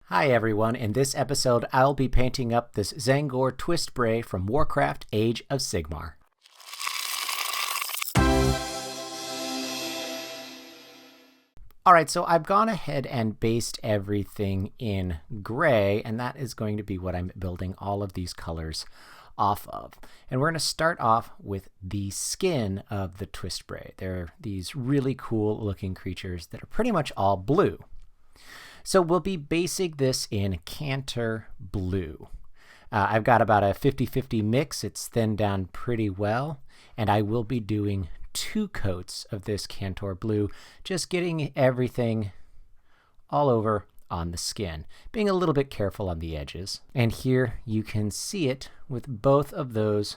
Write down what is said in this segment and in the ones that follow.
Hi everyone, in this episode I'll be painting up this Tzaangor twist bray from Warcraft Age of Sigmar. Alright, so I've gone ahead and based everything in gray, and that is going to be what I'm building all of these colors off of. And we're going to start off with the skin of the twist bray. They're these really cool looking creatures that are pretty much all blue. So we'll be basing this in Kantor blue. I've got about a 50-50 mix. It's thinned down pretty well. And I will be doing 2 coats of this Kantor blue, just getting everything all over on the skin, being a little bit careful on the edges. And here you can see it with both of those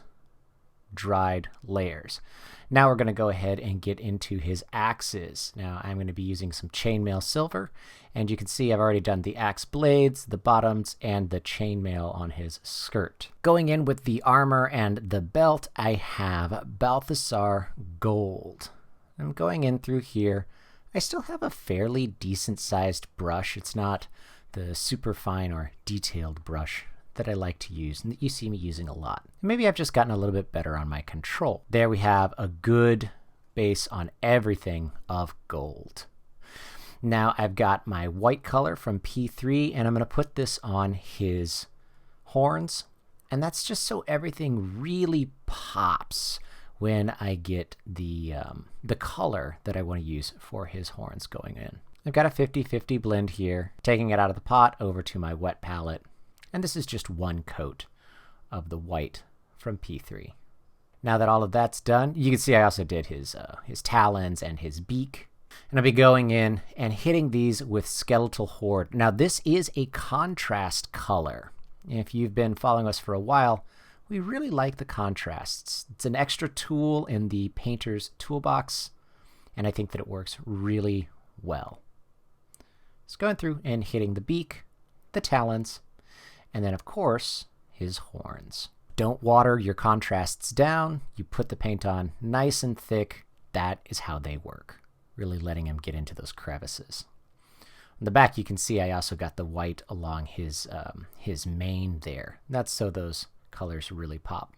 dried layers. Now we're going to go ahead and get into his axes. Now I'm going to be using some chainmail silver, and you can see I've already done the axe blades, the bottoms, and the chainmail on his skirt. Going in with the armor and the belt, I have Balthasar gold. I'm going in through here. I still have a fairly decent sized brush. It's not the super fine or detailed brush that I like to use and that you see me using a lot. Maybe I've just gotten a little bit better on my control. There we have a good base on everything of gold. Now I've got my white color from P3, and I'm going to put this on his horns, and that's just so everything really pops when I get the color that I want to use for his horns going in. I've got a 50-50 blend here, taking it out of the pot over to my wet palette. And this is just 1 coat of the white from P3. Now that all of that's done, you can see I also did his talons and his beak. And I'll be going in and hitting these with Skeletal Horde. Now this is a contrast color. If you've been following us for a while, we really like the contrasts. It's an extra tool in the painter's toolbox, and I think that it works really well. Just going through and hitting the beak, the talons, and then, of course, his horns. Don't water your contrasts down. You put the paint on nice and thick. That is how they work, really letting him get into those crevices. On the back, you can see I also got the white along his mane there. That's so those colors really pop.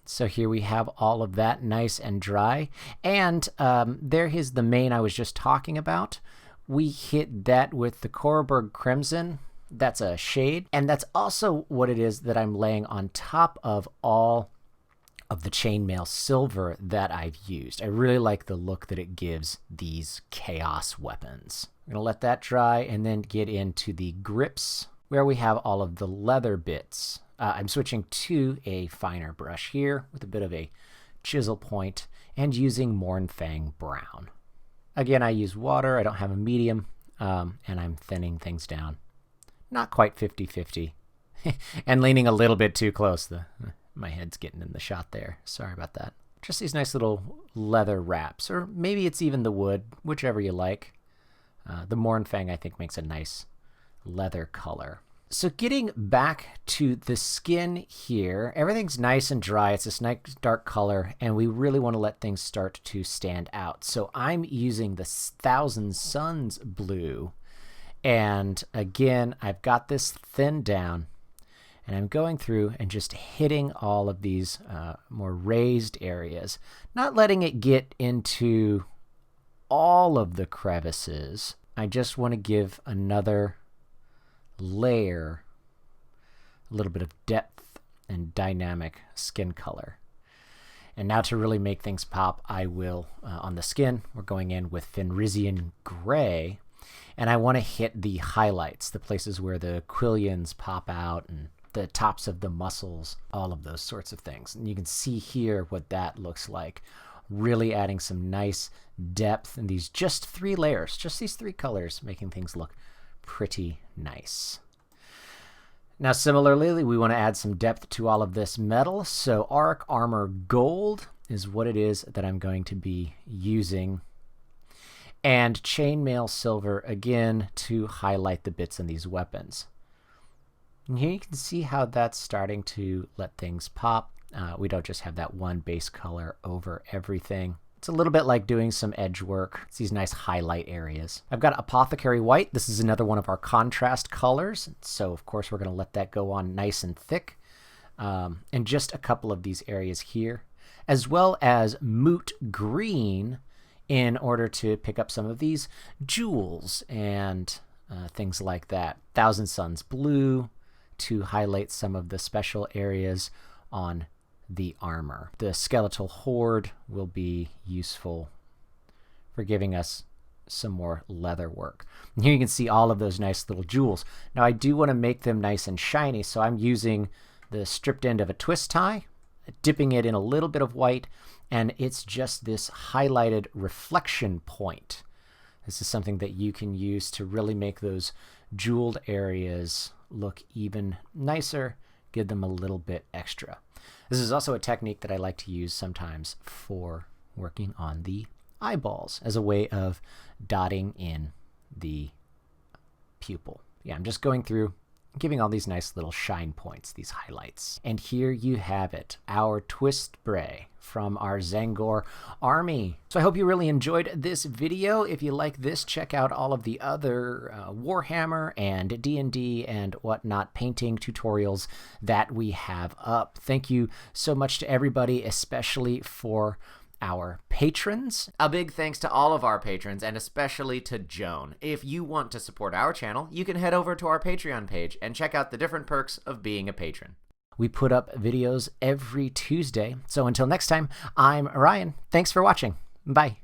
So here we have all of that nice and dry. And there is the mane I was just talking about. We hit that with the Carroburg Crimson. That's a shade, and that's also what it is that I'm laying on top of all of the chainmail silver that I've used. I really like the look that it gives these chaos weapons. I'm going to let that dry and then get into the grips where we have all of the leather bits. I'm switching to a finer brush here with a bit of a chisel point and using Mournfang Brown. Again, I use water. I don't have a medium, and I'm thinning things down. Not quite 50-50. And leaning a little bit too close. My head's getting in the shot there. Sorry about that. Just these nice little leather wraps, or maybe it's even the wood, whichever you like. The Mournfang, I think, makes a nice leather color. So getting back to the skin here, everything's nice and dry. It's this nice dark color, and we really want to let things start to stand out. So I'm using the Thousand Suns blue. And again, I've got this thinned down, and I'm going through and just hitting all of these more raised areas, not letting it get into all of the crevices. I just want to give another layer, a little bit of depth and dynamic skin color. And now to really make things pop, I will, on the skin, we're going in with Fenrisian gray. And I want to hit the highlights, the places where the quillions pop out and the tops of the muscles, all of those sorts of things. And you can see here what that looks like. Really adding some nice depth in these just 3 layers, just these 3 colors, making things look pretty nice. Now similarly, we want to add some depth to all of this metal. So Auric Armor Gold is what it is that I'm going to be using. And chainmail silver, again, to highlight the bits in these weapons. And here you can see how that's starting to let things pop. We don't just have that one base color over everything. It's a little bit like doing some edge work. It's these nice highlight areas. I've got Apothecary White. This is another one of our contrast colors. So, of course, we're going to let that go on nice and thick. And just a couple of these areas here, as well as Moot Green in order to pick up some of these jewels and things like that. Thousand Suns Blue to highlight some of the special areas on the armor. The Skeletal Horde will be useful for giving us some more leather work. And here you can see all of those nice little jewels. Now I do want to make them nice and shiny, so I'm using the stripped end of a twist tie, dipping it in a little bit of white, and it's just this highlighted reflection point. This is something that you can use to really make those jeweled areas look even nicer, give them a little bit extra. This is also a technique that I like to use sometimes for working on the eyeballs as a way of dotting in the pupil. Yeah, I'm just going through, giving all these nice little shine points, these highlights. And here you have it, our twist bray from our Tzaangor army. So I hope you really enjoyed this video. If you like this, check out all of the other Warhammer and D&D and whatnot painting tutorials that we have up. Thank you so much to everybody, especially for our patrons. A big thanks to all of our patrons, and especially to Joan. If you want to support our channel, you can head over to our Patreon page and check out the different perks of being a patron. We put up videos every Tuesday, so until next time, I'm Ryan. Thanks for watching. Bye.